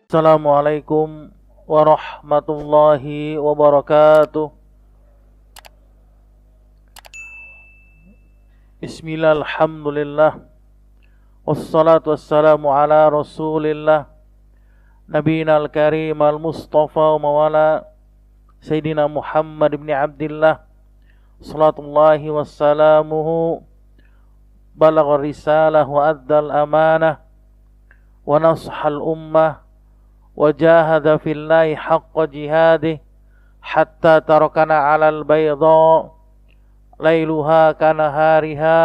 Assalamualaikum warahmatullahi wabarakatuh. Bismillah, alhamdulillah, wassalatu wassalamu ala rasulillah, nabiyina al-karim al-mustafa wa mawala Sayyidina Muhammad ibn Abdillah, salatullahi wassalamuhu, balagha risalah wa addal amanah wa nashal ummah وجاهد في الله حق جهاده حتى تركنا على البيضاء ليلها كنهارها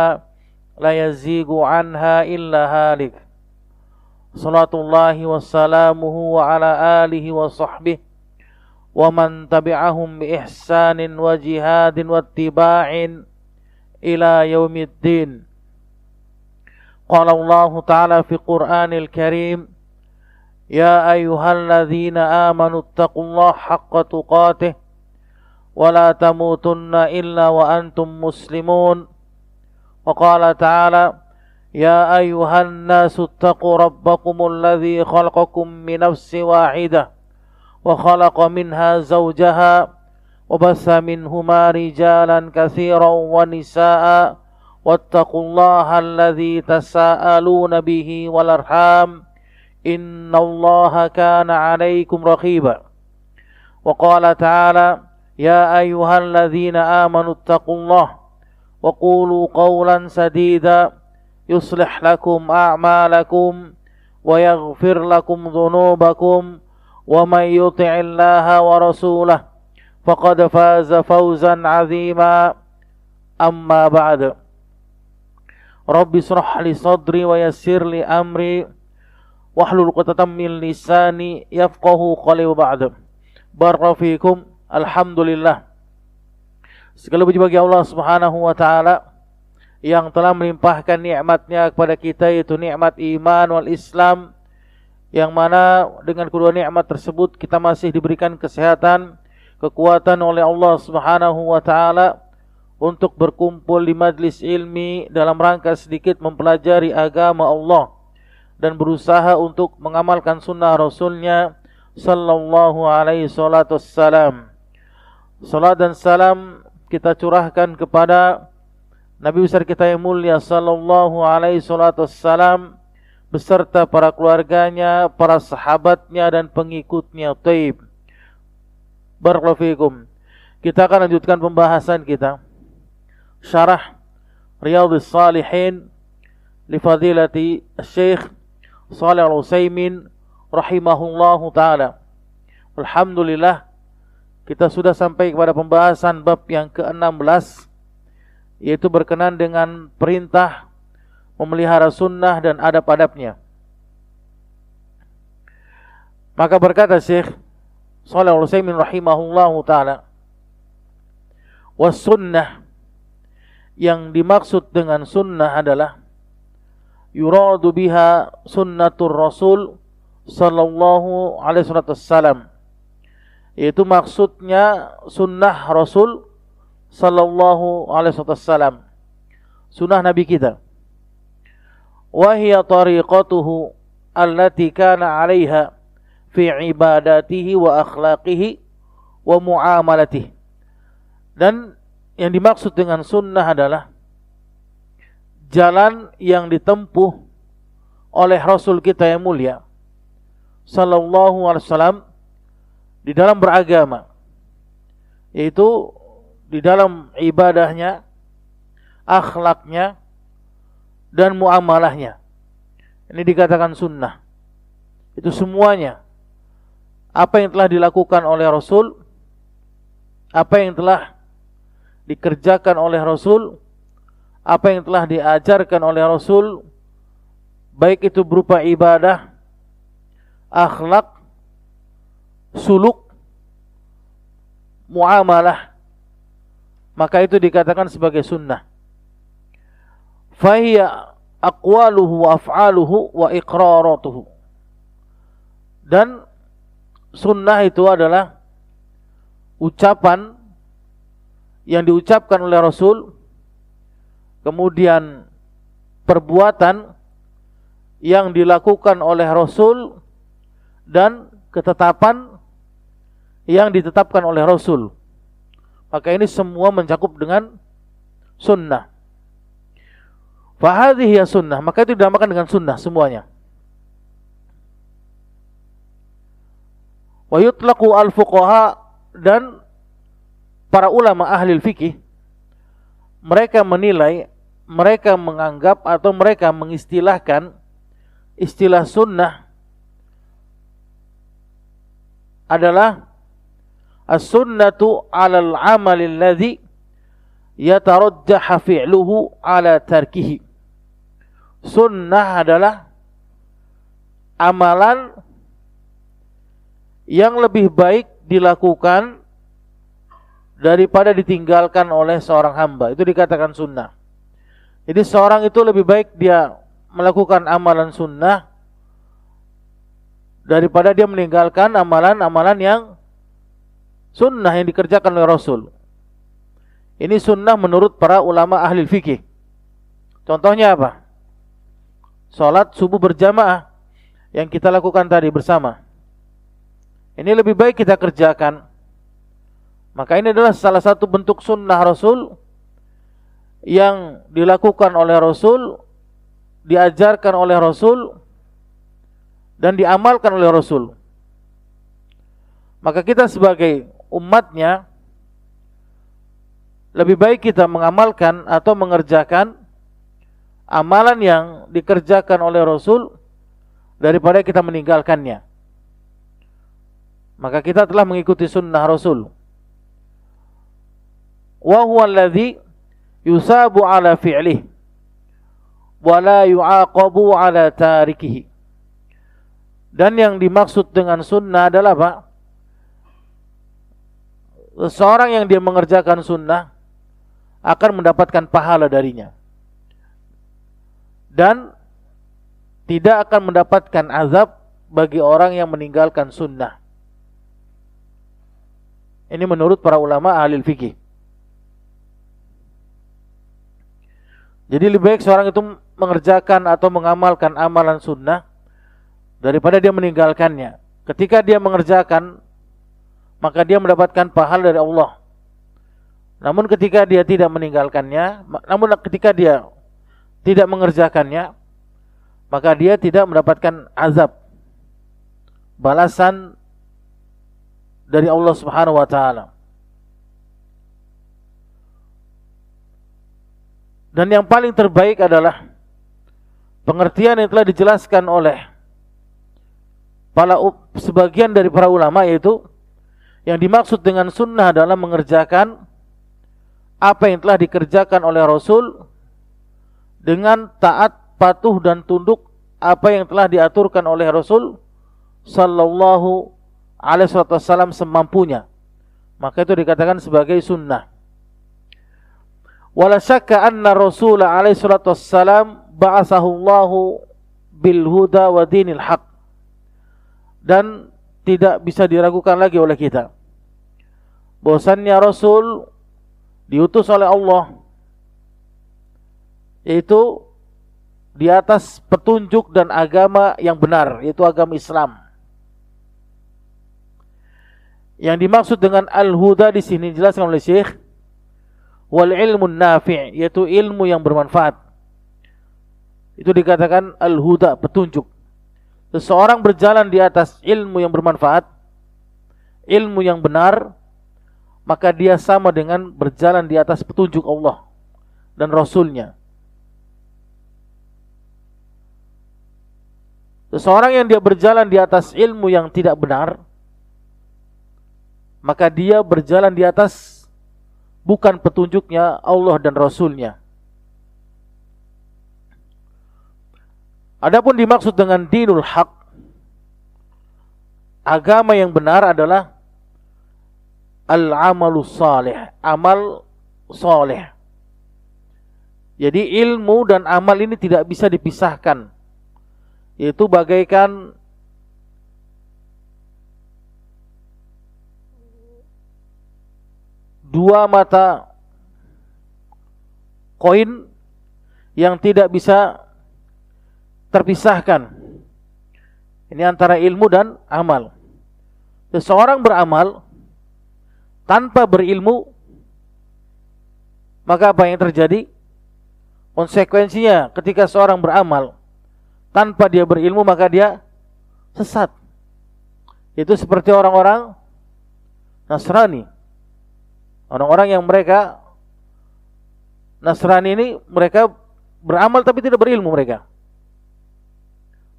لا يزيغ عنها إلا هالك صلاة الله وسلامه وعلى آله وصحبه ومن تبعهم بإحسان وجهاد واتباع إلى يوم الدين. قال الله تعالى في القرآن الكريم: يا أيها الذين آمنوا اتقوا الله حق تقاته ولا تموتن إلا وأنتم مسلمون. وقال تعالى: يا أيها الناس اتقوا ربكم الذي خلقكم من نفس واحدة وخلق منها زوجها وبث منهما رجالا كثيرا ونساء واتقوا الله الذي تساءلون به والأرحام إن الله كان عليكم رقيبا. وقال تعالى: يا أيها الذين آمنوا اتقوا الله وقولوا قولا سديدا يصلح لكم أعمالكم ويغفر لكم ذنوبكم ومن يطع الله ورسوله فقد فاز فوزا عظيما. أما بعد، رب اشرح لي صدري ويسر لي أمري wahlul 'uqdatam min lisani yafqahu qawli wa ba'd. Barakallahu fikum. Alhamdulillah, segala puji bagi Allah Subhanahu wa taala yang telah melimpahkan nikmatnya kepada kita, yaitu nikmat iman wal Islam, yang mana dengan kedua nikmat tersebut kita masih diberikan kesehatan, kekuatan oleh Allah Subhanahu wa taala untuk berkumpul di majlis ilmi dalam rangka sedikit mempelajari agama Allah dan berusaha untuk mengamalkan sunnah Rasulnya sallallahu alaihi salatu wassalam. Salat dan salam kita curahkan kepada Nabi besar kita yang mulia sallallahu alaihi salatu wassalam beserta para keluarganya, para sahabatnya dan pengikutnya thayyib. Barakallahu fikum. Kita akan lanjutkan pembahasan kita syarah Riyadhus Shalihin li fadilati Syekh Shalih Al-Utsaimin rahimahullahu ta'ala. Alhamdulillah, kita sudah sampai kepada pembahasan bab yang ke-16, yaitu berkenaan dengan perintah memelihara sunnah dan adab-adabnya. Maka berkata Syekh Shalih Al-Utsaimin rahimahullahu ta'ala, was sunnah, yang dimaksud dengan sunnah adalah yuradu biha sunnatur Rasul sallallahu alaihi wasallam, yaitu maksudnya sunnah Rasul sallallahu alaihi wasallam, sunnah Nabi kita. Wa hiya tariqatuhu allati kana 'alaiha fi ibadatihi wa akhlaqihi wa muamalatihi. Dan yang dimaksud dengan sunnah adalah jalan yang ditempuh oleh Rasul kita yang mulia sallallahu alaihi wasallam di dalam beragama, yaitu di dalam ibadahnya, akhlaknya dan muamalahnya. Ini dikatakan sunnah. Itu semuanya apa yang telah dilakukan oleh Rasul, apa yang telah dikerjakan oleh Rasul, apa yang telah diajarkan oleh Rasul, baik itu berupa ibadah, akhlak, suluk, muamalah, maka itu dikatakan sebagai sunnah. Fahiya aqwaluhu wa af'aluhu wa iqraratuhu. Dan sunnah itu adalah ucapan yang diucapkan oleh Rasul, kemudian perbuatan yang dilakukan oleh Rasul, dan ketetapan yang ditetapkan oleh Rasul. Maka ini semua mencakup dengan sunnah. Fahadhihi ya sunnah, maka itu dinamakan dengan sunnah semuanya. Wa yutlaqu al-fuqaha, dan para ulama ahli fikih mereka menilai, mereka menganggap atau mereka mengistilahkan istilah sunnah adalah as-sunnatu 'alal 'amali alladhi yatarajjahu fi'luhu 'ala tarkihi. Sunnah adalah amalan yang lebih baik dilakukan daripada ditinggalkan oleh seorang hamba. Itu dikatakan sunnah. Jadi seorang itu lebih baik dia melakukan amalan sunnah daripada dia meninggalkan amalan-amalan yang sunnah yang dikerjakan oleh Rasul. Ini sunnah menurut para ulama ahli fikih. Contohnya apa? Salat subuh berjamaah yang kita lakukan tadi bersama. Ini lebih baik kita kerjakan. Maka ini adalah salah satu bentuk sunnah Rasul yang dilakukan oleh Rasul, diajarkan oleh Rasul, dan diamalkan oleh Rasul. Maka kita sebagai umatnya lebih baik kita mengamalkan atau mengerjakan amalan yang dikerjakan oleh Rasul daripada kita meninggalkannya. Maka kita telah mengikuti sunnah Rasul. Wa huwa alladhi yusabu ala fi'lihi wa la yu'aqabu ala tarikihi. Dan yang dimaksud dengan sunnah adalah apa? Seseorang yang dia mengerjakan sunnah akan mendapatkan pahala darinya, dan tidak akan mendapatkan azab bagi orang yang meninggalkan sunnah. Ini menurut para ulama ahli fikih. Jadi lebih baik seorang itu mengerjakan atau mengamalkan amalan sunnah daripada dia meninggalkannya. Ketika dia mengerjakan, maka dia mendapatkan pahala dari Allah. Namun ketika dia tidak meninggalkannya, ketika dia tidak mengerjakannya, maka dia tidak mendapatkan azab, balasan dari Allah Subhanahu wa taala. Dan yang paling terbaik adalah pengertian yang telah dijelaskan oleh sebagian dari para ulama, yaitu yang dimaksud dengan sunnah adalah mengerjakan apa yang telah dikerjakan oleh Rasul dengan taat, patuh dan tunduk apa yang telah diaturkan oleh Rasul sallallahu alaihi wasallam semampunya. Maka itu dikatakan sebagai sunnah. Wala syakka anna Rasul alaihi wasallam ba'athahu Allahu bil huda wa dinil haq. Dan tidak bisa diragukan lagi oleh kita bahwasannya Rasul diutus oleh Allah, yaitu di atas petunjuk dan agama yang benar, yaitu agama Islam. Yang dimaksud dengan al-huda di sini dijelaskan oleh Syekh, wal ilmun nafi', yaitu ilmu yang bermanfaat. Itu dikatakan al-huda, petunjuk. Seseorang berjalan di atas ilmu yang bermanfaat, ilmu yang benar, maka dia sama dengan berjalan di atas petunjuk Allah dan Rasulnya. Seseorang yang dia berjalan di atas ilmu yang tidak benar, maka dia berjalan di atas bukan petunjuknya Allah dan Rasulnya. Adapun dimaksud dengan dinul haq, agama yang benar adalah al-amalus salih, amal salih. Jadi ilmu dan amal ini tidak bisa dipisahkan. Yaitu bagaikan dua mata koin yang tidak bisa terpisahkan. Ini antara ilmu dan amal. Seseorang beramal tanpa berilmu, maka apa yang terjadi? Konsekuensinya ketika seorang beramal tanpa dia berilmu, maka dia sesat. Itu seperti orang-orang Nasrani. Orang-orang yang mereka Nasrani ini, mereka beramal tapi tidak berilmu mereka.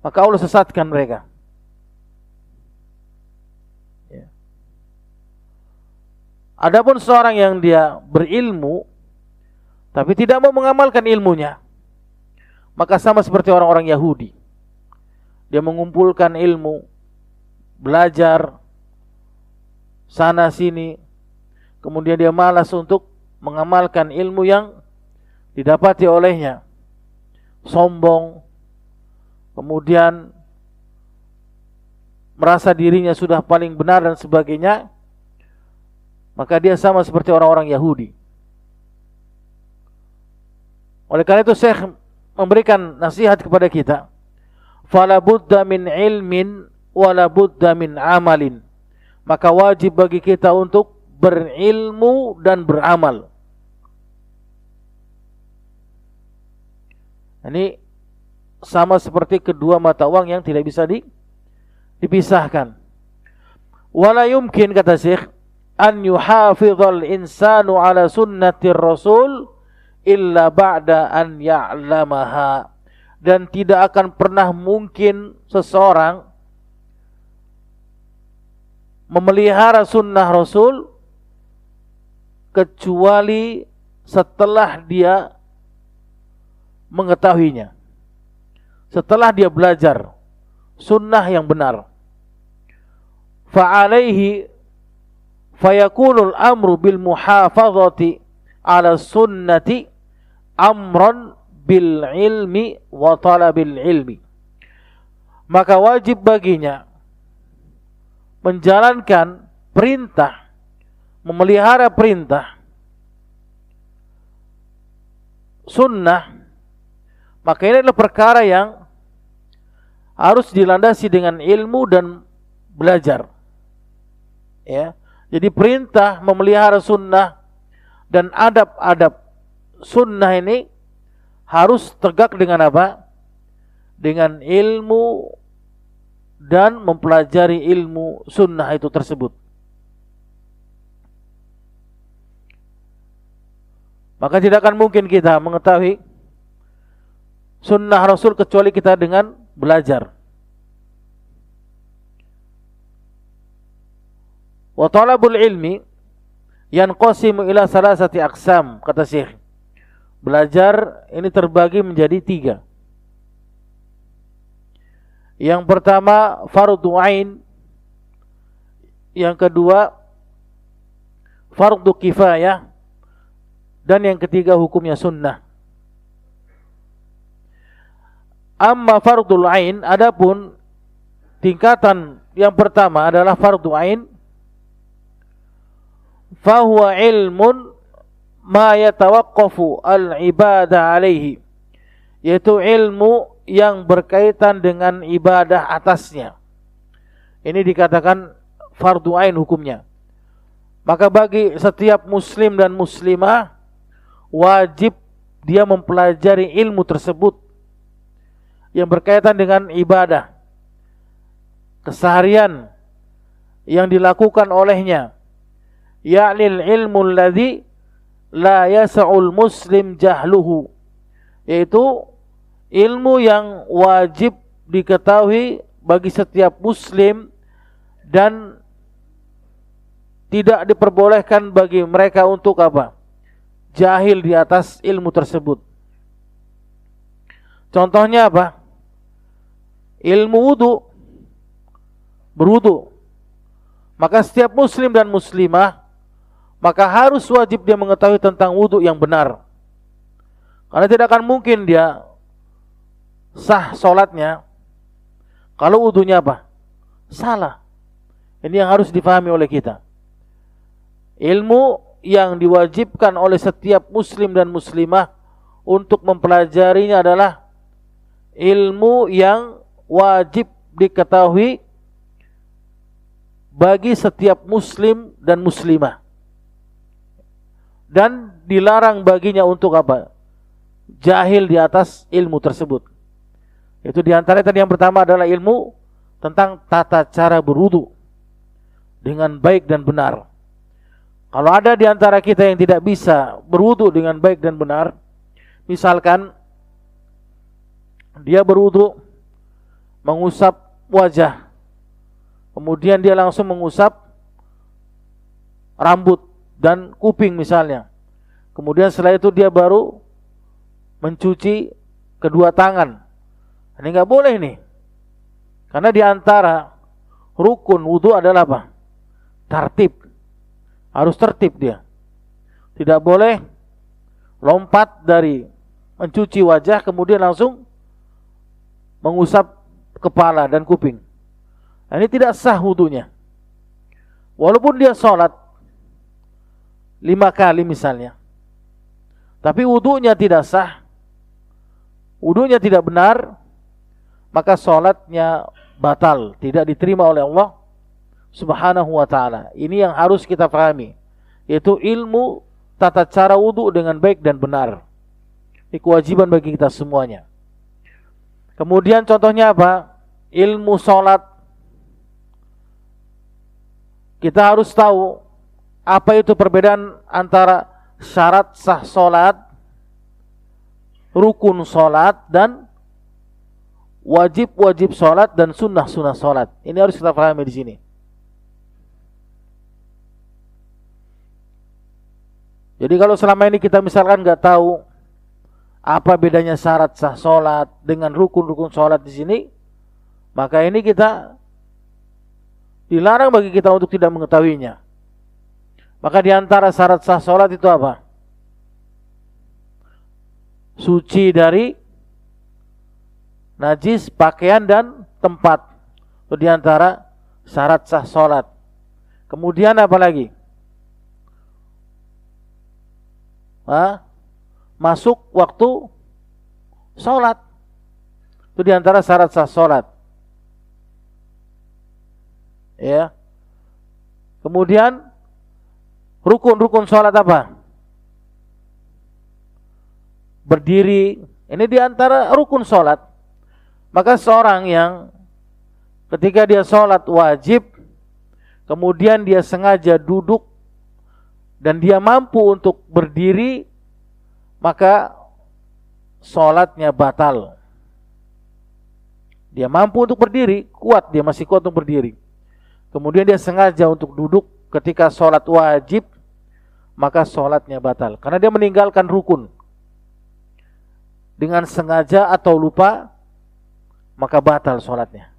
Maka Allah sesatkan mereka. Ya. Adapun seorang yang dia berilmu tapi tidak mau mengamalkan ilmunya, maka sama seperti orang-orang Yahudi. Dia mengumpulkan ilmu, belajar sana sini, kemudian dia malas untuk mengamalkan ilmu yang didapati olehnya. Sombong, kemudian merasa dirinya sudah paling benar dan sebagainya, maka dia sama seperti orang-orang Yahudi. Oleh karena itu Syekh memberikan nasihat kepada kita, fala budda min ilmin wala budda min amalin. Maka wajib bagi kita untuk berilmu dan beramal. Ini sama seperti kedua mata uang yang tidak bisa dipisahkan. Wala yumkin, kata Syekh, an yuhafidhal insanu ala sunnatir rasul illa ba'da an ya'lamaha. Dan tidak akan pernah mungkin seseorang memelihara sunnah Rasul kecuali setelah dia mengetahuinya, setelah dia belajar sunnah yang benar. Fa'alaihi fayakunul amru bil muhafazati ala sunnati amran bil ilmi wa talabil ilmi. Maka wajib baginya menjalankan perintah, memelihara perintah sunnah. Maka ini adalah perkara yang harus dilandasi dengan ilmu dan belajar. Ya, jadi perintah memelihara sunnah dan adab-adab sunnah ini harus tegak dengan apa? Dengan ilmu dan mempelajari ilmu sunnah itu tersebut. Maka tidak akan mungkin kita mengetahui sunnah Rasul kecuali kita dengan belajar. Wa talabul ilmi yanqasimu ila salasati aqsam, kata Syekh. Belajar ini terbagi menjadi 3. Yang pertama fardhu ain, yang kedua fardhu kifayah, dan yang ketiga hukumnya sunnah. Amma fardhul ain, adapun tingkatan yang pertama adalah fardhu ain, fahuwa ilmun ma yatawaqqafu al-ibadah alaihi, yaitu ilmu yang berkaitan dengan ibadah atasnya. Ini dikatakan fardhu ain hukumnya. Maka bagi setiap muslim dan muslimah wajib dia mempelajari ilmu tersebut yang berkaitan dengan ibadah keseharian yang dilakukan olehnya, ya'nil ilmu alladhi la yas'ul muslim jahluhu, yaitu ilmu yang wajib diketahui bagi setiap muslim dan tidak diperbolehkan bagi mereka untuk apa? Jahil di atas ilmu tersebut. Contohnya apa? Ilmu wudu, berwudu. Maka setiap muslim dan muslimah maka harus wajib dia mengetahui tentang wudu yang benar. Karena tidak akan mungkin dia sah solatnya kalau wudunya apa? Salah. Ini yang harus difahami oleh kita. Ilmu yang diwajibkan oleh setiap muslim dan muslimah untuk mempelajarinya adalah ilmu yang wajib diketahui bagi setiap muslim dan muslimah, dan dilarang baginya untuk apa? Jahil di atas ilmu tersebut. Itu diantara tadi yang pertama adalah ilmu tentang tata cara berwudu dengan baik dan benar. Kalau ada di antara kita yang tidak bisa berwudu dengan baik dan benar, misalkan dia berwudu mengusap wajah, kemudian dia langsung mengusap rambut dan kuping misalnya, kemudian setelah itu dia baru mencuci kedua tangan. Ini nggak boleh nih, karena di antara rukun wudu adalah apa? Tartib, harus tertib dia. Tidak boleh lompat dari mencuci wajah kemudian langsung mengusap kepala dan kuping. Nah, ini tidak sah wudunya. Walaupun dia sholat 5 kali misalnya, tapi wudunya tidak sah, wudunya tidak benar, maka sholatnya batal, tidak diterima oleh Allah Subhanahu wa ta'ala. Ini yang harus kita pahami, yaitu ilmu tata cara wudu dengan baik dan benar. Ini kewajiban bagi kita semuanya. Kemudian contohnya apa? Ilmu sholat. Kita harus tahu apa itu perbedaan antara syarat sah sholat, rukun sholat, dan wajib-wajib sholat dan sunnah-sunnah sholat. Ini harus kita pahami di sini. Jadi kalau selama ini kita misalkan nggak tahu apa bedanya syarat sah sholat dengan rukun-rukun sholat di sini, maka ini kita dilarang bagi kita untuk tidak mengetahuinya. Maka di antara syarat sah sholat itu apa? Suci dari najis, pakaian dan tempat. Itu di antara syarat sah sholat. Kemudian apa lagi? Masuk waktu sholat. Itu di antara syarat sah sholat. Ya. Kemudian rukun-rukun sholat apa? Berdiri. Ini di antara rukun sholat. Maka seorang yang ketika dia sholat wajib, kemudian dia sengaja duduk dan dia mampu untuk berdiri, maka sholatnya batal. Dia mampu untuk berdiri, kuat, dia masih kuat untuk berdiri. Kemudian dia sengaja untuk duduk ketika sholat wajib, maka sholatnya batal. Karena dia meninggalkan rukun. Dengan sengaja atau lupa, maka batal sholatnya.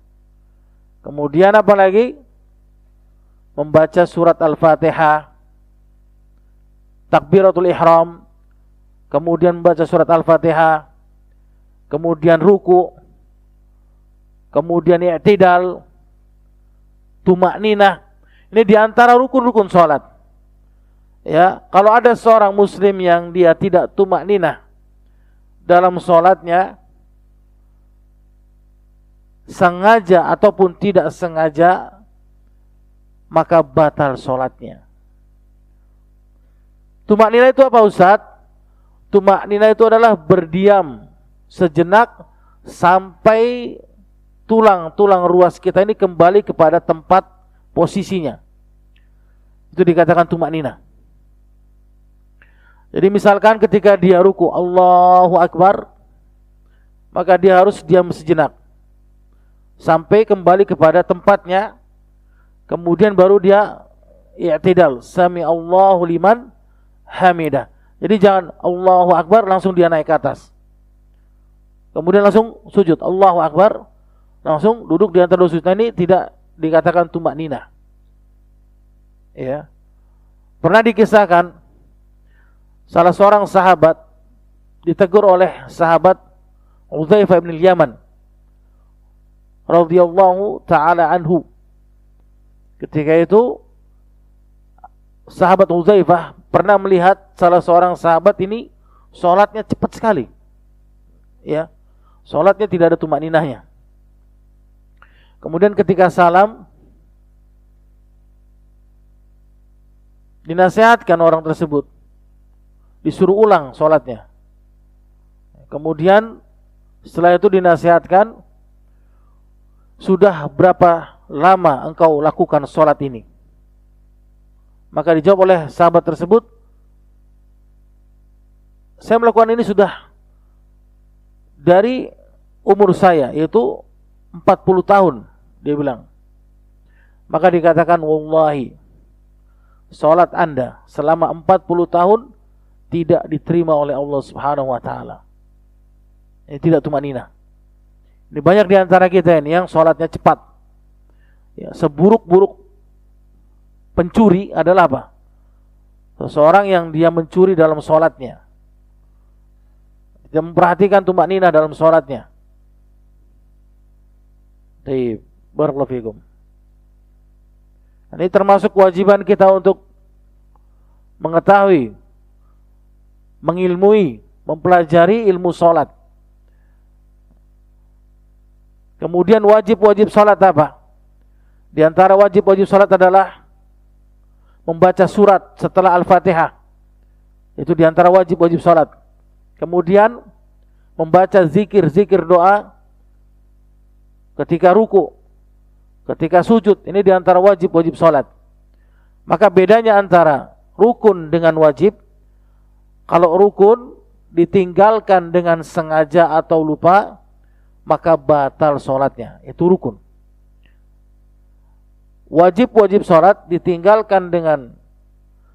Kemudian apa lagi? Membaca surat Al-Fatihah, takbiratul ihram, kemudian membaca surat Al-Fatihah, kemudian ruku, kemudian i'tidal, tumakninah. Ini diantara rukun-rukun sholat. Ya, kalau ada seorang muslim yang dia tidak tumakninah dalam sholatnya, sengaja ataupun tidak sengaja, maka batal sholatnya. Tumakninah itu apa, Ustaz? Tumakninah itu adalah berdiam sejenak sampai tulang-tulang ruas kita ini kembali kepada tempat posisinya. Itu dikatakan tumakninah. Jadi misalkan ketika dia ruku, Allahu Akbar, maka dia harus diam sejenak sampai kembali kepada tempatnya. Kemudian baru dia i'tidal, sami Allahu liman hamidah. Jadi jangan Allahu Akbar langsung dia naik ke atas, kemudian langsung sujud, Allahu Akbar, langsung duduk di antara dua sujud. Ini tidak dikatakan tumakninah. Ya. Pernah dikisahkan salah seorang sahabat ditegur oleh sahabat Hudzaifah bin Yaman radhiyallahu taala anhu. Ketika itu sahabat Hudzaifah pernah melihat salah seorang sahabat ini sholatnya cepat sekali. Ya. Sholatnya tidak ada tumakninahnya. Kemudian ketika salam, dinasihatkan orang tersebut, disuruh ulang sholatnya. Kemudian setelah itu dinasihatkan, sudah berapa lama engkau lakukan sholat ini? Maka dijawab oleh sahabat tersebut, saya melakukan ini sudah dari umur saya, yaitu 40 tahun, dia bilang. Maka dikatakan, wallahi, sholat Anda selama 40 tahun tidak diterima oleh Allah Subhanahu wa taala. Ini tidak tumanina. Ini banyak di antara kita ini yang sholatnya cepat. Ya, seburuk-buruk pencuri adalah apa? Seseorang yang dia mencuri dalam sholatnya, dia memperhatikan tumanina dalam sholatnya. Baik, barakallahu fikum. Ini termasuk kewajiban kita untuk mengetahui, mengilmui, mempelajari ilmu sholat. Kemudian wajib-wajib sholat apa? Di antara wajib-wajib sholat adalah membaca surat setelah Al-Fatihah. Itu di antara wajib-wajib sholat. Kemudian membaca zikir-zikir doa ketika ruku, ketika sujud. Ini di antara wajib-wajib sholat. Maka bedanya antara rukun dengan wajib, kalau rukun ditinggalkan dengan sengaja atau lupa, maka batal sholatnya. Itu rukun. Wajib-wajib sholat ditinggalkan dengan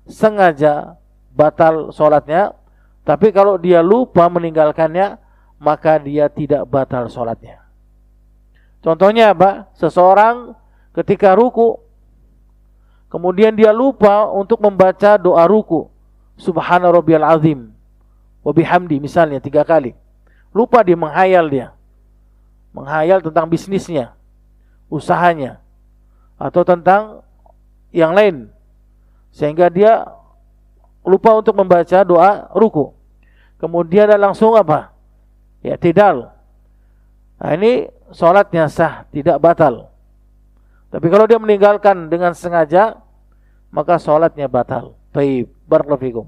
sengaja, batal sholatnya. Tapi kalau dia lupa meninggalkannya, maka dia tidak batal sholatnya. Contohnya apa? Seseorang ketika ruku, kemudian dia lupa untuk membaca doa ruku, Subhana rabbiyal azim wa bihamdi, misalnya 3 kali. Lupa, dia menghayal, menghayal tentang bisnisnya, usahanya, atau tentang yang lain, sehingga dia lupa untuk membaca doa ruku. Kemudian dia langsung apa? Ya, i'tidal. Nah, ini sholatnya sah, tidak batal. Tapi kalau dia meninggalkan dengan sengaja, maka sholatnya batal. Baik, barakallahu fikum.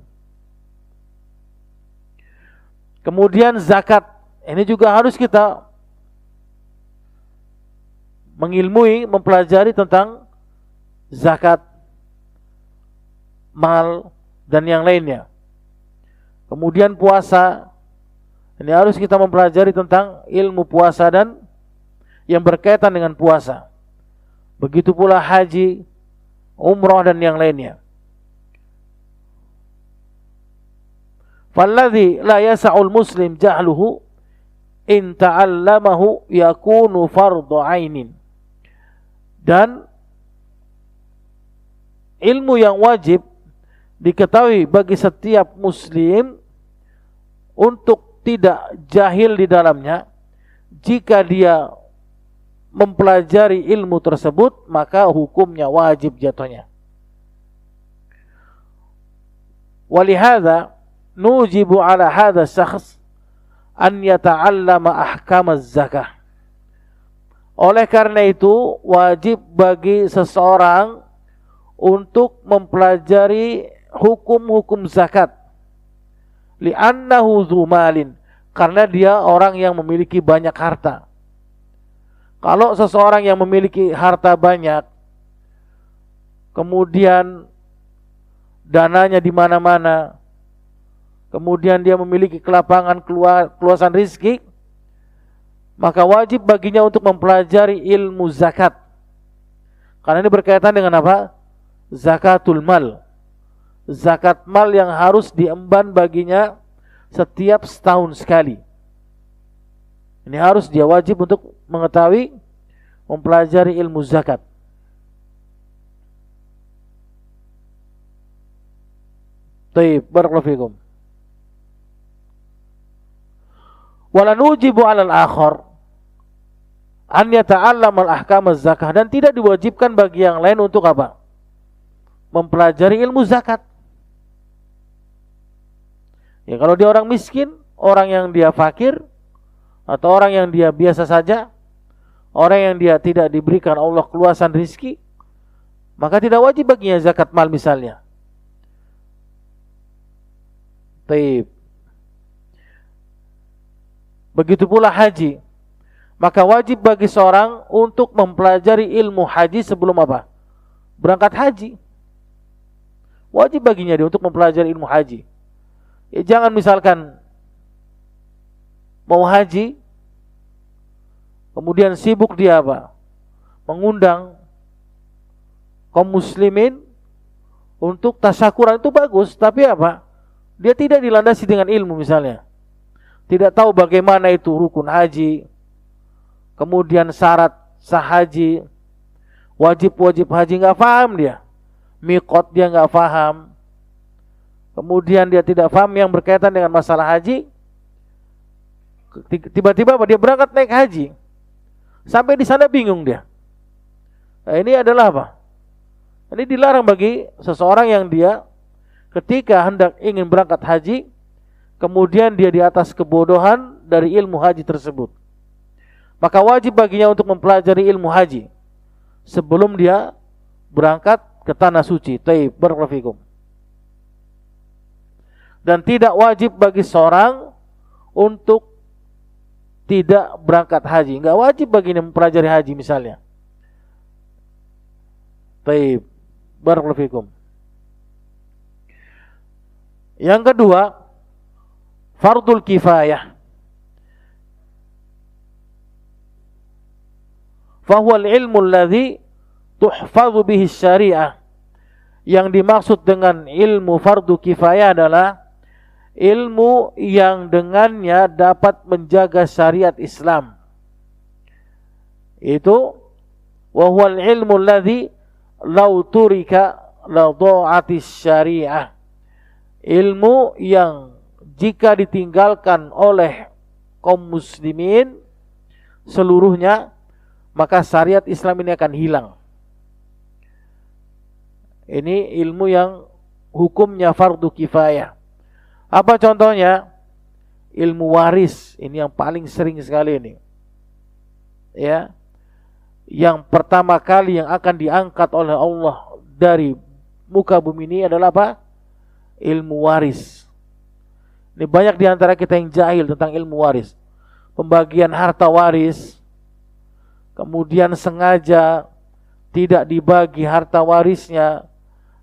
Kemudian zakat, ini juga harus kita mengilmui, mempelajari tentang zakat mal dan yang lainnya. Kemudian puasa, ini harus kita mempelajari tentang ilmu puasa dan yang berkaitan dengan puasa. Begitu pula haji, umrah dan yang lainnya. Falladhi la yasa'ul muslim jahluhu in ta'allamahu yakunu fardhu ainin. Dan ilmu yang wajib diketahui bagi setiap muslim untuk tidak jahil di dalamnya. Jika dia mempelajari ilmu tersebut, maka hukumnya wajib jatuhnya. Walihada nujibu ala hadha syakhs an yata'allama ahkam az-zakah. Oleh karena itu wajib bagi seseorang untuk mempelajari hukum-hukum zakat. Li'annahu dzu malin, karena dia orang yang memiliki banyak harta. Kalau seseorang yang memiliki harta banyak, kemudian dananya di mana-mana, kemudian dia memiliki kelapangan keluasan rizki, maka wajib baginya untuk mempelajari ilmu zakat. Karena ini berkaitan dengan apa? Zakatul mal. Zakat mal yang harus diemban baginya setiap setahun sekali. Ini harus dia wajib untuk mengetahui, mempelajari ilmu zakat. Baik, barakallahu fikum. Wala nujibu 'alal akhar an yata'allam al-ahkam az-zakah, dan tidak diwajibkan bagi yang lain untuk apa? Mempelajari ilmu zakat. Ya, kalau dia orang miskin, orang yang dia fakir, atau orang yang dia biasa saja, orang yang dia tidak diberikan Allah keluasan rizki, maka tidak wajib baginya zakat mal misalnya. Taib. Begitu pula haji. Maka wajib bagi seorang untuk mempelajari ilmu haji sebelum apa? Berangkat haji. Wajib baginya dia untuk mempelajari ilmu haji. Ya, jangan misalkan mau haji, kemudian sibuk dia apa? Mengundang kaum muslimin untuk tasyakuran, itu bagus, tapi apa? Dia tidak dilandasi dengan ilmu misalnya. Tidak tahu bagaimana itu rukun haji, kemudian syarat sah haji, wajib haji, nggak paham dia. Miqat dia nggak paham. Kemudian dia tidak paham yang berkaitan dengan masalah haji. Tiba-tiba dia berangkat naik haji. Sampai di sana bingung dia. Nah, ini adalah apa? Ini dilarang bagi seseorang yang dia ketika hendak ingin berangkat haji, kemudian dia di atas kebodohan dari ilmu haji tersebut. Maka wajib baginya untuk mempelajari ilmu haji sebelum dia berangkat ke tanah suci. Taib, barakallahu fikum. Dan tidak wajib bagi seorang untuk tidak berangkat haji. Enggak wajib baginya mempelajari haji misalnya. Taib, barakallahu fikum. Yang kedua, fardul kifayah. Fahuwa al-ilmu alladhi tuhfadhu bihi syariah. Yang dimaksud dengan ilmu fardu kifayah adalah ilmu yang dengannya dapat menjaga syariat Islam. Itu wa huwa al-ilmu alladhi law turika la dha'atis syariah. Ilmu yang jika ditinggalkan oleh kaum muslimin seluruhnya, maka syariat Islam ini akan hilang. Ini ilmu yang hukumnya fardu kifayah. Apa contohnya? Ilmu waris, ini yang paling sering sekali ini. Ya. Yang pertama kali yang akan diangkat oleh Allah dari muka bumi ini adalah apa? Ilmu waris. Ini banyak di antara kita yang jahil tentang ilmu waris. Pembagian harta waris, kemudian sengaja tidak dibagi harta warisnya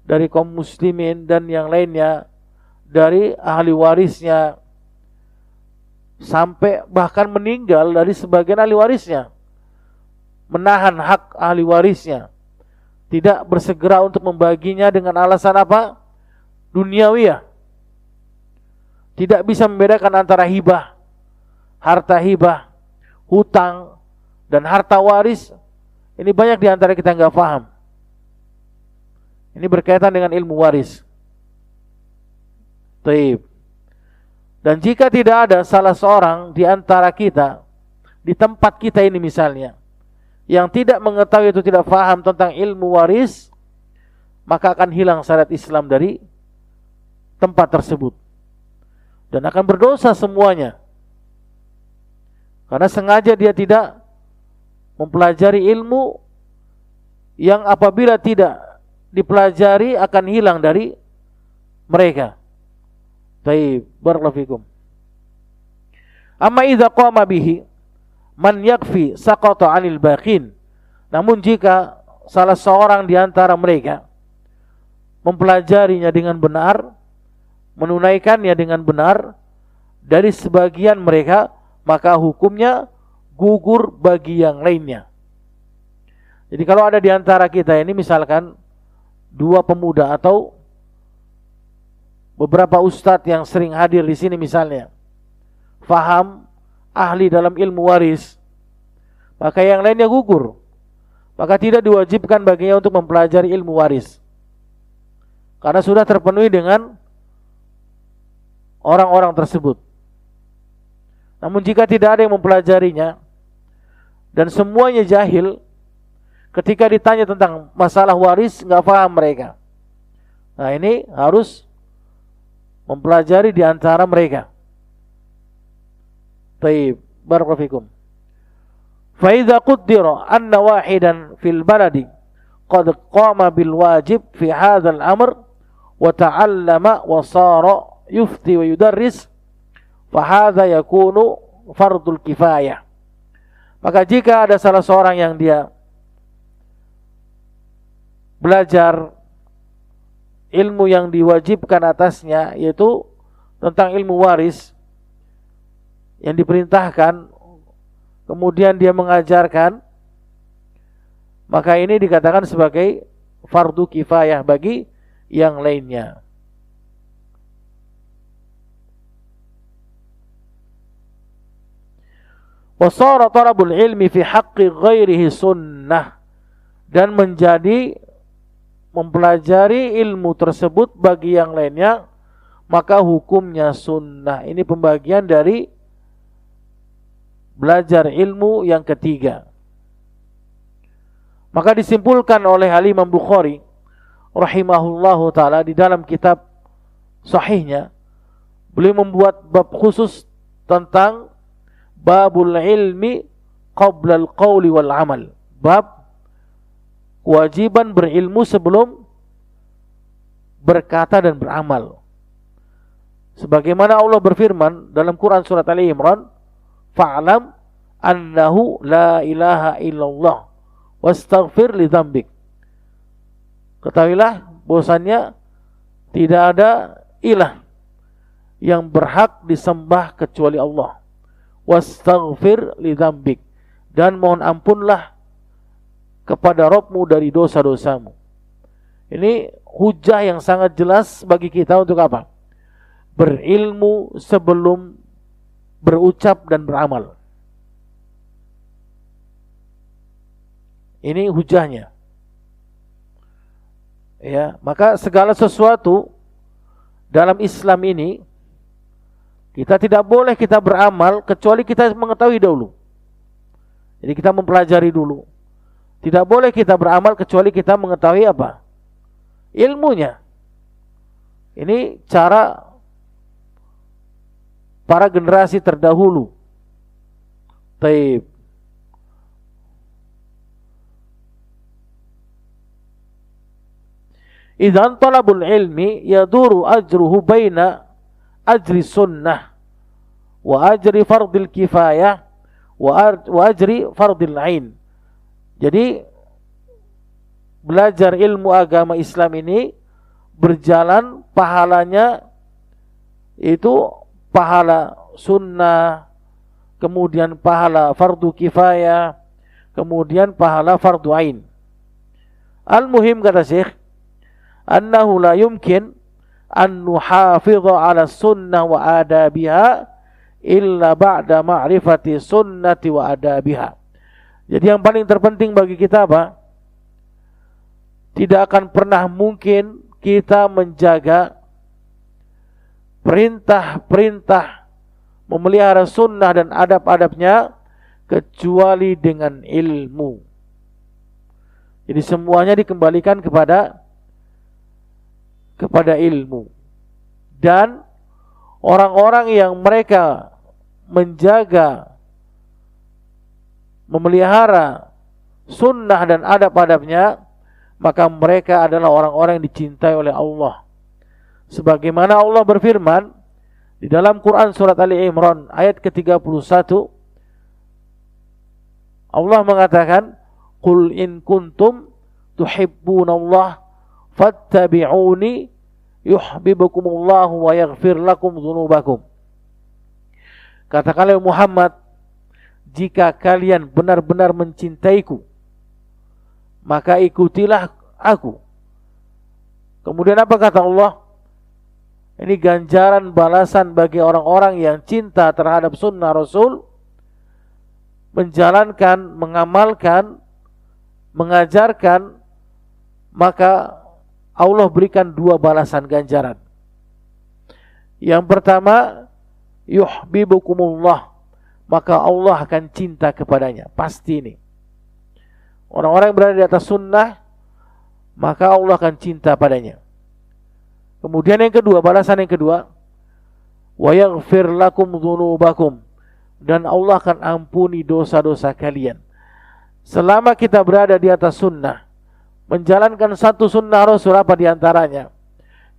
dari kaum muslimin dan yang lainnya dari ahli warisnya, sampai bahkan meninggal dari sebagian ahli warisnya, menahan hak ahli warisnya, tidak bersegera untuk membaginya dengan alasan apa? Duniawiyah. Tidak bisa membedakan antara hibah, harta hibah, hutang, dan harta waris. Ini banyak di antara kita nggak paham. Ini berkaitan dengan ilmu waris. Taib. Dan jika tidak ada salah seorang di antara kita, di tempat kita ini misalnya, yang tidak mengetahui itu, tidak paham tentang ilmu waris, maka akan hilang syariat Islam dari tempat tersebut. Dan akan berdosa semuanya. Karena sengaja dia tidak mempelajari ilmu yang apabila tidak dipelajari akan hilang dari mereka. Baik, barakallahu fikum. Amma idza qama bihi man yakfi saqata 'anil baqin. Namun jika salah seorang di antara mereka mempelajarinya dengan benar, menunaikannya dengan benar dari sebagian mereka, maka hukumnya gugur bagi yang lainnya. Jadi kalau ada di antara kita ini misalkan dua pemuda atau beberapa ustadz yang sering hadir di sini misalnya, faham, ahli dalam ilmu waris, maka yang lainnya gugur. Maka tidak diwajibkan baginya untuk mempelajari ilmu waris, karena sudah terpenuhi dengan orang-orang tersebut. Namun jika tidak ada yang mempelajarinya dan semuanya jahil, ketika ditanya tentang masalah waris nggak paham mereka. Nah, ini harus mempelajari di antara mereka. Taib, barakallahu fikum. Fa idza qaddara anna wahidan fil baladi qad qama bil wajib fi hadzal amr wa ta'allama wa sara yufti wa yudarris fa hadza yakunu fardul kifayah. Maka jika ada salah seorang yang dia belajar ilmu yang diwajibkan atasnya, yaitu tentang ilmu waris yang diperintahkan, kemudian dia mengajarkan, maka ini dikatakan sebagai fardu kifayah bagi yang lainnya. Wasara talabul ilmi fi haqqi ghairihi sunnah, dan menjadi mempelajari ilmu tersebut bagi yang lainnya maka hukumnya sunnah. Ini pembagian dari belajar ilmu yang ketiga. Maka disimpulkan oleh Imam Bukhari rahimahullahu taala di dalam kitab sahihnya, beliau membuat bab khusus tentang babul ilmi qabla al-qawli wal amal. Bab kewajiban berilmu sebelum berkata dan beramal. Sebagaimana Allah berfirman dalam Quran surat Ali Imran, fa'lam annahu la ilaha illallah wastaghfir li dzambik. Ketahuilah bahwasannya tidak ada ilah yang berhak disembah kecuali Allah. Wastaghfir li dzambik, dan mohon ampunlah kepada Rabbmu dari dosa-dosamu. Ini hujah yang sangat jelas bagi kita untuk apa? Berilmu sebelum berucap dan beramal. Ini hujahnya. Ya, maka segala sesuatu dalam Islam ini kita tidak boleh kita beramal kecuali kita mengetahui dulu. Jadi kita mempelajari dulu. Tidak boleh kita beramal kecuali kita mengetahui apa? Ilmunya. Ini cara para generasi terdahulu. Taib. Idzan talabul ilmi yaduru ajruhu baina ajri sunnah wa ajri fardil kifayah wa ajri fardil ain. Jadi belajar ilmu agama Islam ini berjalan pahalanya itu pahala sunnah, kemudian pahala fardu kifayah, kemudian pahala fardu ain. Al-muhim kata Syekh, annahu la yumkin an nuhafidha ala sunnah wa adabiha illa ba'da ma'rifati sunnati wa adabiha. Jadi yang paling terpenting bagi kita apa? Tidak akan pernah mungkin kita menjaga perintah-perintah memelihara sunnah dan adab-adabnya kecuali dengan ilmu. Jadi semuanya dikembalikan kepada ilmu. Dan orang-orang yang mereka menjaga, memelihara sunnah dan adab-adabnya, maka mereka adalah orang-orang yang dicintai oleh Allah. Sebagaimana Allah berfirman di dalam Quran surat Ali Imran ayat ke-31, Allah mengatakan, "Qul in kuntum tuhibbunallah fattabi'uni yuhibbukumullahu wa yaghfir lakum dzunubakum." Katakanlah Muhammad, jika kalian benar-benar mencintaiku, maka ikutilah aku. Kemudian apa kata Allah? Ini ganjaran balasan bagi orang-orang yang cinta terhadap sunnah Rasul, menjalankan, mengamalkan, mengajarkan, maka Allah berikan dua balasan ganjaran. Yang pertama, yuhibbukumullah, maka Allah akan cinta kepadanya. Pasti ini. Orang-orang yang berada di atas sunnah, maka Allah akan cinta padanya. Kemudian yang kedua, balasan yang kedua, wa yaghfir lakum dzunubakum, dan Allah akan ampuni dosa-dosa kalian. selama kita berada di atas sunnah, menjalankan satu sunnah Rasul, apa diantaranya?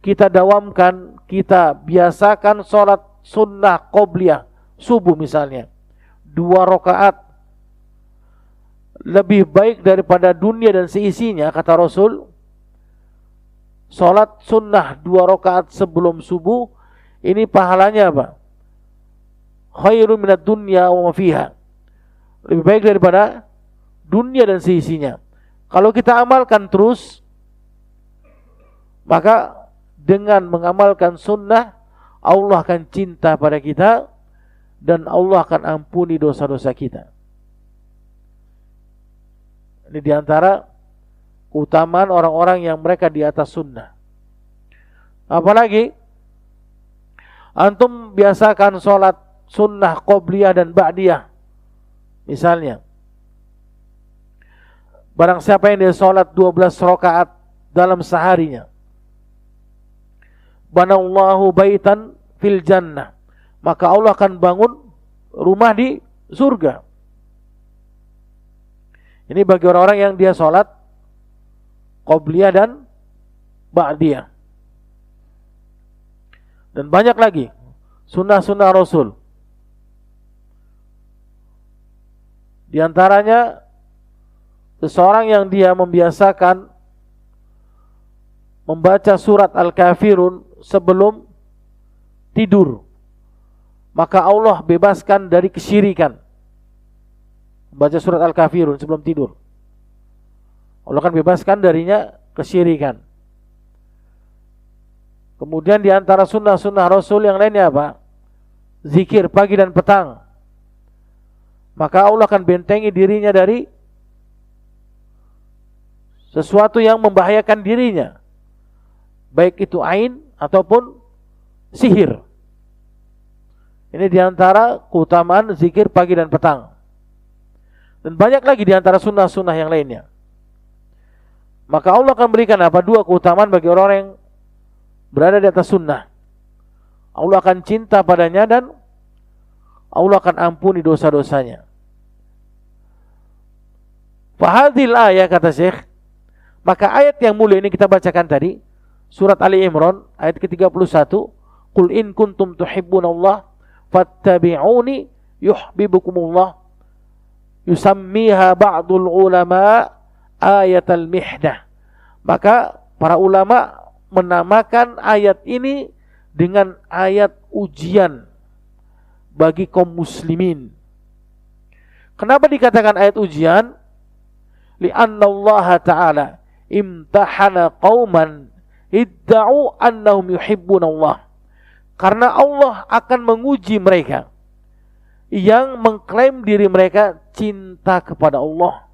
Kita dawamkan, kita biasakan sholat sunnah qobliyah, subuh misalnya, 2 rakaat, lebih baik daripada dunia dan seisinya, kata Rasul. Sholat sunnah 2 rakaat sebelum subuh, ini pahalanya apa? Khairun minad dunya wa ma fiha, lebih baik daripada dunia dan seisinya. Kalau kita amalkan terus, maka dengan mengamalkan sunnah, Allah akan cinta pada kita dan Allah akan ampuni dosa-dosa kita. Ini diantara keutamaan orang-orang yang mereka di atas sunnah. Apalagi antum biasakan sholat sunnah qobliyah dan ba'diyah. Misalnya, barang siapa yang dia sholat 12 rakaat dalam seharinya, banallahu baitan fil jannah, maka Allah akan bangun rumah di surga. Ini bagi orang-orang yang dia sholat qobliyah dan ba'diyah. Dan banyak lagi sunnah-sunnah Rasul. Di antaranya, seseorang yang dia membiasakan membaca surat Al-Kafirun sebelum tidur, maka Allah bebaskan dari kesyirikan. Baca surat Al-Kafirun sebelum tidur, Allah akan bebaskan darinya kesyirikan. Kemudian di antara sunnah-sunnah Rasul yang lainnya apa? Zikir pagi dan petang, maka Allah akan bentengi dirinya dari sesuatu yang membahayakan dirinya, baik itu ain ataupun sihir. Ini diantara keutamaan zikir pagi dan petang. Dan banyak lagi diantara sunnah-sunnah yang lainnya. Maka Allah akan berikan apa? 2 keutamaan bagi orang yang berada di atas sunnah. Allah akan cinta padanya dan Allah akan ampuni dosa-dosanya. Fahadhil ayat, kata Syekh, maka ayat yang mulia ini kita bacakan tadi, surat Ali Imran ayat ke-31, Qul in kuntum tuhibbunallah fattabi'uni yuhibbukumullah, yusammiha ba'dul ulama ayatal mihdah. Maka para ulama menamakan ayat ini dengan ayat ujian bagi kaum muslimin. Kenapa dikatakan ayat ujian? Li'anna Allah Ta'ala imtahana qauman idda'u annahum yuhibbun Allah. Karena Allah akan menguji mereka yang mengklaim diri mereka cinta kepada Allah,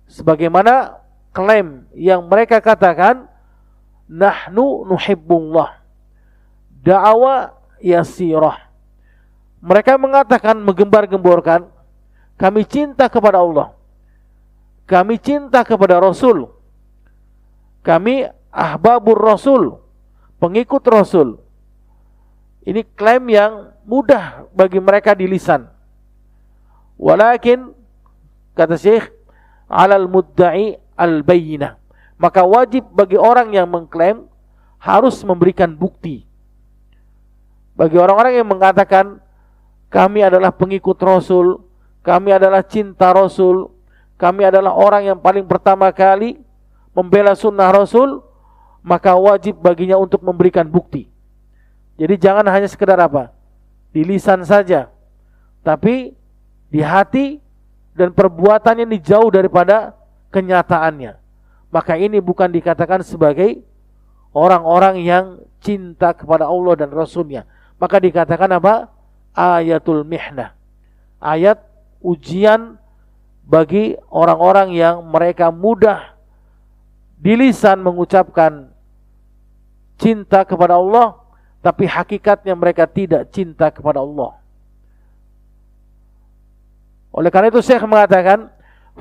sebagaimana klaim yang mereka katakan, nahnu nuhibbullah, da'wa yasirah. Mereka mengatakan, menggembar-gemborkan, kami cinta kepada Allah, kami cinta kepada Rasul, kami ahbabur Rasul, pengikut Rasul. Ini klaim yang mudah bagi mereka di lisan. Walakin, kata Syekh, alal mudda'i al-bayyinah, maka wajib bagi orang yang mengklaim harus memberikan bukti. Bagi orang-orang yang mengatakan kami adalah pengikut Rasul, kami adalah cinta Rasul, kami adalah orang yang paling pertama kali membela sunnah Rasul, maka wajib baginya untuk memberikan bukti. Jadi jangan hanya sekedar apa? Di lisan saja, tapi di hati dan perbuatannya ini jauh daripada kenyataannya. Maka ini bukan dikatakan sebagai orang-orang yang cinta kepada Allah dan Rasulnya. Maka dikatakan apa? Ayatul mihnah, ayat ujian bagi orang-orang yang mereka mudah di lisan mengucapkan cinta kepada Allah, tapi hakikatnya mereka tidak cinta kepada Allah. Oleh karena itu Syekh mengatakan,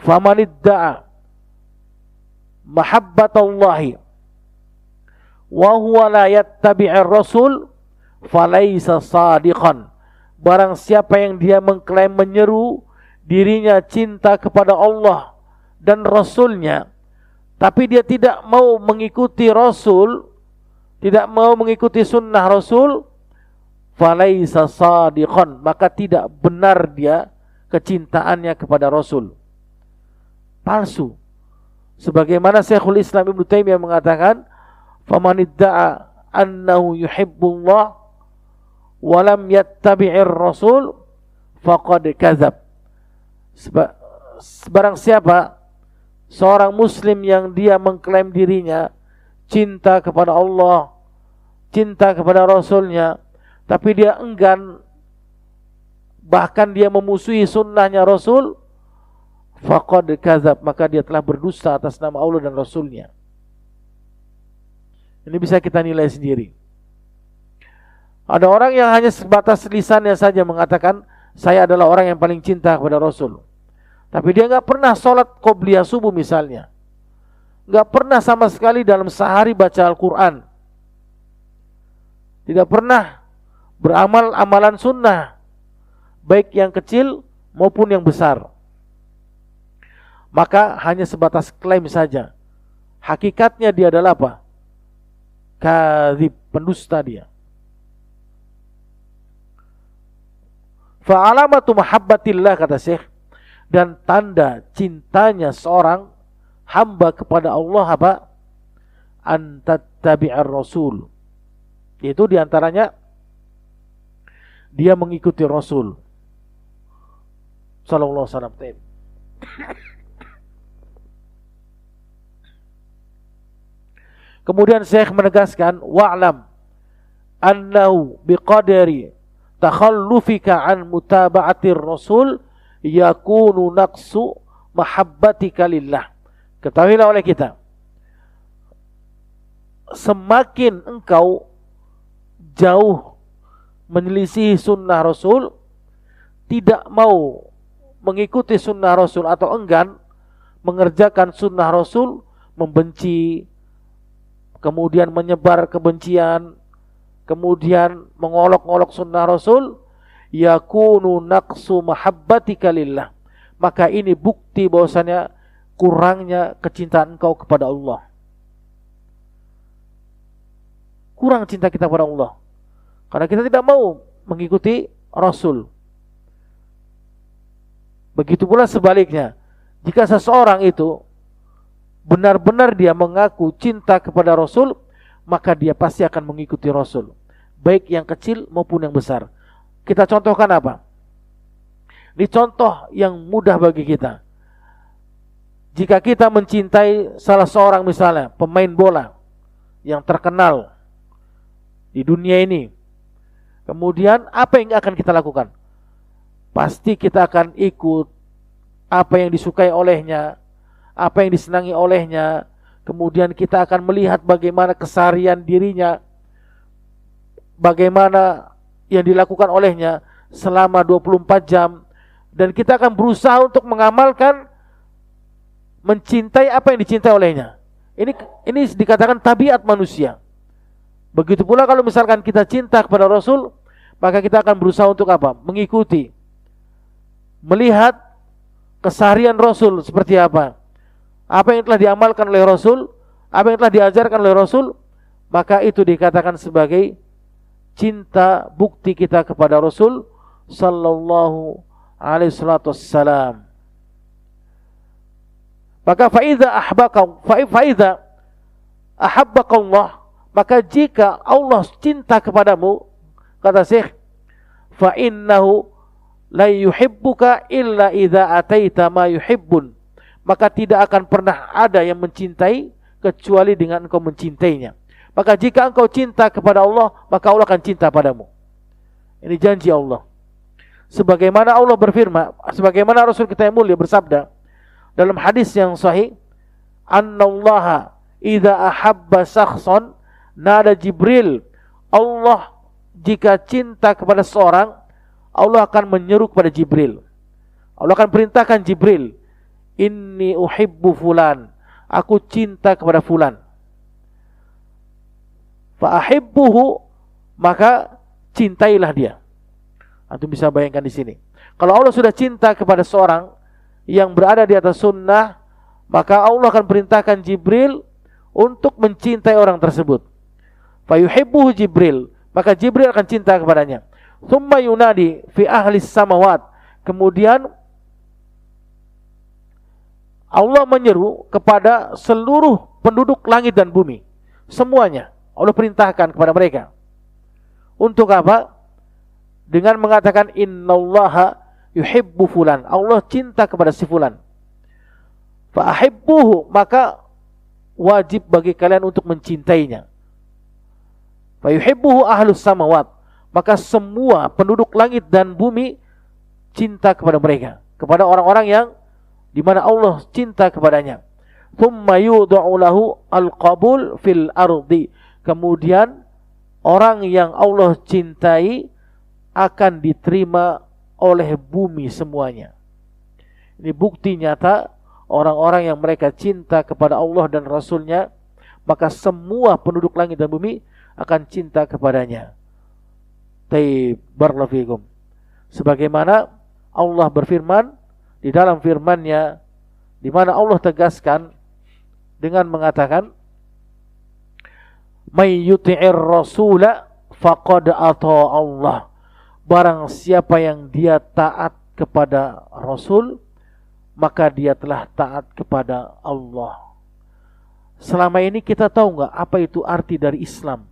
famanidda'a mahabbatallahi wa huwa la yattabi'ir rasul falaysa sadiqan. Barang siapa yang dia mengklaim menyeru dirinya cinta kepada Allah dan Rasulnya, tapi dia tidak mau mengikuti Rasul, tidak mau mengikuti sunnah Rasul, falaisa sadiqan, maka tidak benar dia kecintaannya kepada Rasul. Palsu. Sebagaimana Syekhul Islam Ibnu Taimiyah mengatakan, faman idda'a annahu yuhibbullah wa lam yattabi'ir rasul faqad kadzab. Barang siapa seorang muslim yang dia mengklaim dirinya cinta kepada Allah, cinta kepada Rasulnya, tapi dia enggan, bahkan dia memusuhi sunnahnya Rasul, faqad kadzab, maka dia telah berdusta atas nama Allah dan Rasulnya. Ini bisa kita nilai sendiri. Ada orang yang hanya sebatas lisannya saja mengatakan, saya adalah orang yang paling cinta kepada Rasul, tapi dia gak pernah sholat qobliyah subuh misalnya, gak pernah sama sekali dalam sehari baca Al-Quran, tidak pernah beramal amalan sunnah, baik yang kecil maupun yang besar, maka hanya sebatas klaim saja. Hakikatnya dia adalah apa? Kadzib, pendusta dia. Fa'alamatu mahabbatillah, kata Syekh, dan tanda cintanya seorang hamba kepada Allah apa? An tattabi'ar rasul, yaitu diantaranya dia mengikuti Rasul sallallahu alaihi wasallam. Kemudian Syekh menegaskan, wa'lam annahu biqadari takhallufika an mutaba'atir rasul yakunu naqsu mahabbatika lillah. Ketahuilah oleh kita, semakin engkau jauh menyelisihi sunnah Rasul, tidak mau mengikuti sunnah Rasul atau enggan mengerjakan sunnah Rasul, membenci, kemudian menyebar kebencian, kemudian mengolok-olok sunnah Rasul, yakunu naqsu mahabbatika lillah, maka ini bukti bahwasanya kurangnya kecintaan engkau kepada Allah. Kurang cinta kita kepada Allah karena kita tidak mau mengikuti Rasul. Begitu pula sebaliknya, jika seseorang itu benar-benar dia mengaku cinta kepada Rasul, maka dia pasti akan mengikuti Rasul, baik yang kecil maupun yang besar. Kita contohkan apa? Ini contoh yang mudah bagi kita. Jika kita mencintai salah seorang misalnya pemain bola yang terkenal di dunia ini, kemudian apa yang akan kita lakukan? Pasti kita akan ikut apa yang disukai olehnya, apa yang disenangi olehnya. Kemudian kita akan melihat bagaimana keseharian dirinya, bagaimana yang dilakukan olehnya selama 24 jam, dan kita akan berusaha untuk mengamalkan, mencintai apa yang dicintai olehnya. Ini dikatakan tabiat manusia. Begitu pula kalau misalkan kita cinta kepada Rasul, maka kita akan berusaha untuk apa? Mengikuti, melihat keseharian Rasul seperti apa yang telah diamalkan oleh Rasul, apa yang telah diajarkan oleh Rasul, maka itu dikatakan sebagai cinta, bukti kita kepada Rasul sallallahu alaihi wasallam. Maka faidza ahabbaka Allah, maka jika Allah cinta kepadamu, kata Syekh, fa innahu la yuhibbuka illa idza ataita ma yuhibbun, maka tidak akan pernah ada yang mencintai kecuali dengan engkau mencintainya. Maka jika engkau cinta kepada Allah, maka Allah akan cinta padamu. Ini janji Allah. Sebagaimana Allah berfirman, sebagaimana Rasul kita yang mulia bersabda dalam hadis yang sahih, annallaha idza ahabba syakhsan nada Jibril. Allah jika cinta kepada seorang, Allah akan menyeru kepada Jibril. Allah akan perintahkan Jibril, inni uhibbu fulan, aku cinta kepada fulan. Fa ahibbuhu, maka cintailah dia. Antum bisa bayangkan di sini. Kalau Allah sudah cinta kepada seorang yang berada di atas sunnah, maka Allah akan perintahkan Jibril untuk mencintai orang tersebut. Fayuhibbuhu Jibril, maka Jibril akan cinta kepadanya. Thumma yunadi fi ahli samawat, kemudian Allah menyeru kepada seluruh penduduk langit dan bumi, semuanya Allah perintahkan kepada mereka. Untuk apa? Dengan mengatakan innallaha yuhibbu fulan, Allah cinta kepada si fulan. Fa ahibbuhu, maka wajib bagi kalian untuk mencintainya. Fa yuhibbuhu ahlus samawat, maka semua penduduk langit dan bumi cinta kepada mereka, kepada orang-orang yang di mana Allah cinta kepadanya. Thumma yud'u lahu al-qabul fil ardi, kemudian orang yang Allah cintai akan diterima oleh bumi semuanya. Ini bukti nyata orang-orang yang mereka cinta kepada Allah dan Rasulnya, maka semua penduduk langit dan bumi akan cinta kepadanya. Taib, barakallahu fikum. Sebagaimana Allah berfirman di dalam firman-Nya, di mana Allah tegaskan dengan mengatakan, "May yuti'ir rasula faqad ata Allah." Barang siapa yang dia taat kepada Rasul, maka dia telah taat kepada Allah. Selama ini kita tahu nggak apa itu arti dari Islam?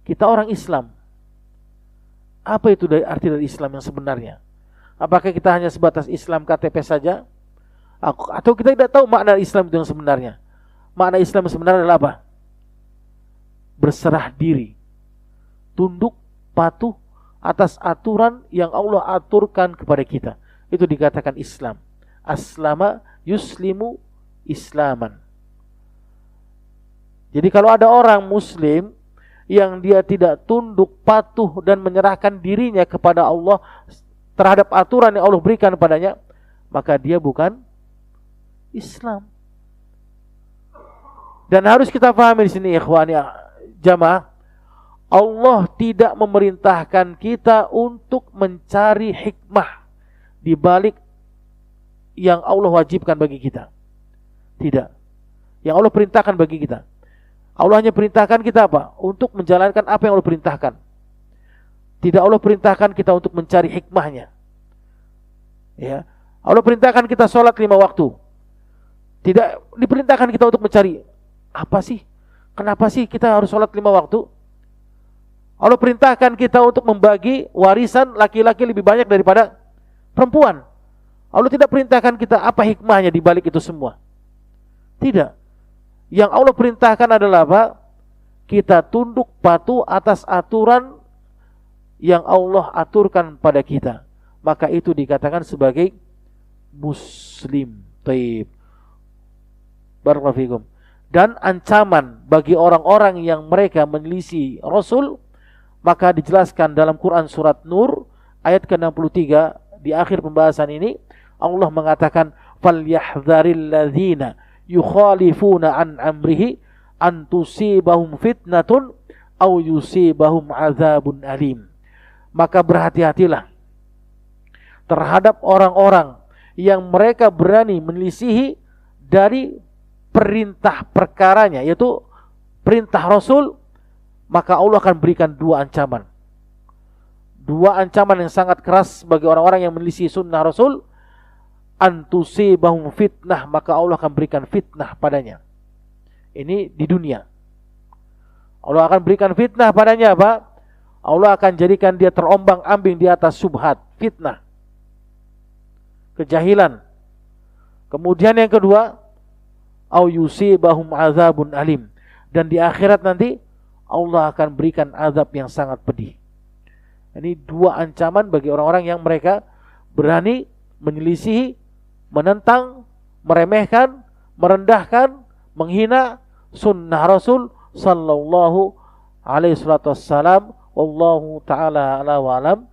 Kita orang Islam. Apa itu arti dari Islam yang sebenarnya? Apakah kita hanya sebatas Islam KTP saja? Atau kita tidak tahu makna Islam itu yang sebenarnya? Makna Islam yang sebenarnya adalah apa? Berserah diri, tunduk, patuh atas aturan yang Allah aturkan kepada kita. Itu dikatakan Islam. Aslama yuslimu islaman. Jadi kalau ada orang muslim yang dia tidak tunduk, patuh dan menyerahkan dirinya kepada Allah terhadap aturan yang Allah berikan padanya, maka dia bukan Islam. Dan harus kita pahami di sini ikhwani jamaah, Allah tidak memerintahkan kita untuk mencari hikmah di balik yang Allah wajibkan bagi kita. Tidak. Yang Allah perintahkan bagi kita. Allah hanya perintahkan kita apa? Untuk menjalankan apa yang Allah perintahkan. Tidak Allah perintahkan kita untuk mencari hikmahnya. Ya. Allah perintahkan kita sholat 5 waktu. Tidak diperintahkan kita untuk mencari apa sih? Kenapa sih kita harus sholat 5 waktu? Allah perintahkan kita untuk membagi warisan laki-laki lebih banyak daripada perempuan. Allah tidak perintahkan kita apa hikmahnya di balik itu semua. Tidak. Yang Allah perintahkan adalah apa? Kita tunduk patuh atas aturan yang Allah aturkan pada kita. Maka itu dikatakan sebagai muslim. Taib. Barakallahu fikum. Dan ancaman bagi orang-orang yang mereka menyelisih Rasul, maka dijelaskan dalam Quran surat Nur ayat ke-63 di akhir pembahasan ini Allah mengatakan falyahdharil ladzina yukhalifuna an amrihi an tusibahum fitnatun aw yusibahum adzabun alim. Maka berhati-hatilah terhadap orang-orang yang mereka berani menyelisihi dari perintah perkaranya, yaitu perintah Rasul, maka Allah akan berikan 2 ancaman. 2 ancaman yang sangat keras bagi orang-orang yang menyelisihi sunnah Rasul. Antusibahum fitnah, maka Allah akan berikan fitnah padanya. Ini di dunia. Allah akan berikan fitnah padanya apa? Allah akan jadikan dia terombang-ambing di atas syubhat, fitnah, kejahilan. Kemudian yang kedua, au yusibahum azabun alim, dan di akhirat nanti Allah akan berikan azab yang sangat pedih. Ini 2 ancaman bagi orang-orang yang mereka berani menyelisihi, menentang, meremehkan, merendahkan, menghina sunnah Rasul sallallahu alaihi wasallam. Wallahu ta'ala ala wa alam.